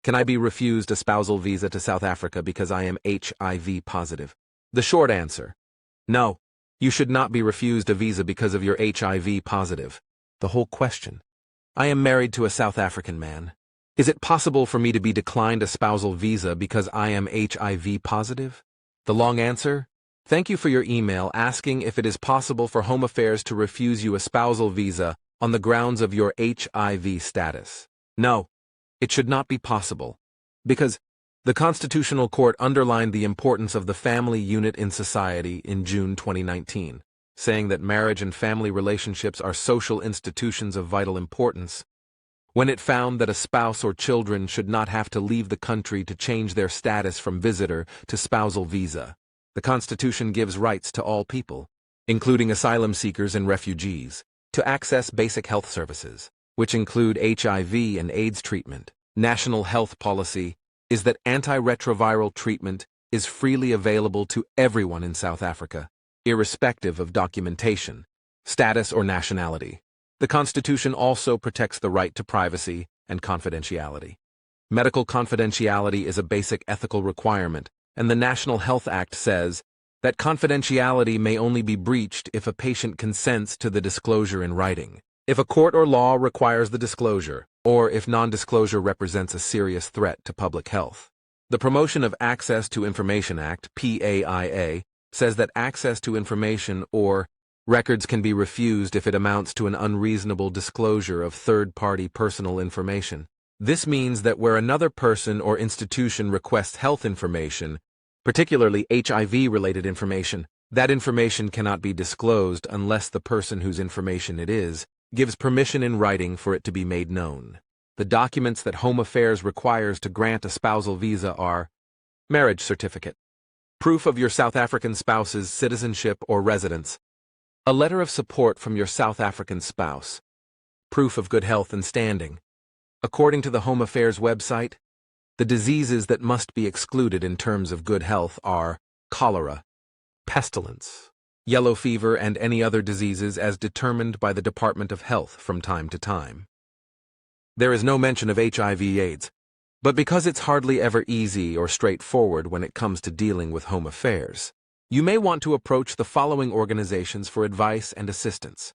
Can I be refused a spousal visa to South Africa because I am HIV positive? The short answer: no. You should not be refused a visa because of your HIV positive. The whole question: I am married to a South African man. Is it possible for me to be declined a spousal visa because I am HIV positive? The long answer: thank you for your email asking if it is possible for Home Affairs to refuse you a spousal visa on the grounds of your HIV status. No, it should not be possible, because the Constitutional Court underlined the importance of the family unit in society in June 2019, saying that marriage and family relationships are social institutions of vital importance. When it found that a spouse or children should not have to leave the country to change their status from visitor to spousal visa, the Constitution gives rights to all people, including asylum seekers and refugees, to access basic health services, which include HIV and AIDS treatment. National health policy is that antiretroviral treatment is freely available to everyone in South Africa, irrespective of documentation, status, or nationality. The Constitution also protects the right to privacy and confidentiality. Medical confidentiality is a basic ethical requirement, and the National Health Act says that confidentiality may only be breached if a patient consents to the disclosure in writing, if a court or law requires the disclosure, or if non-disclosure represents a serious threat to public health. The Promotion of Access to Information Act, PAIA, says that access to information or records can be refused if it amounts to an unreasonable disclosure of third-party personal information. This means that where another person or institution requests health information, particularly HIV-related information, that information cannot be disclosed unless the person whose information it is gives permission in writing for it to be made known. The documents that Home Affairs requires to grant a spousal visa are marriage certificate, proof of your South African spouse's citizenship or residence, a letter of support from your South African spouse, proof of good health and standing. According to the Home Affairs website, the diseases that must be excluded in terms of good health are cholera, pestilence, yellow fever, and any other diseases as determined by the Department of Health from time to time. There is no mention of HIV/AIDS, but because it's hardly ever easy or straightforward when it comes to dealing with Home Affairs, you may want to approach the following organizations for advice and assistance.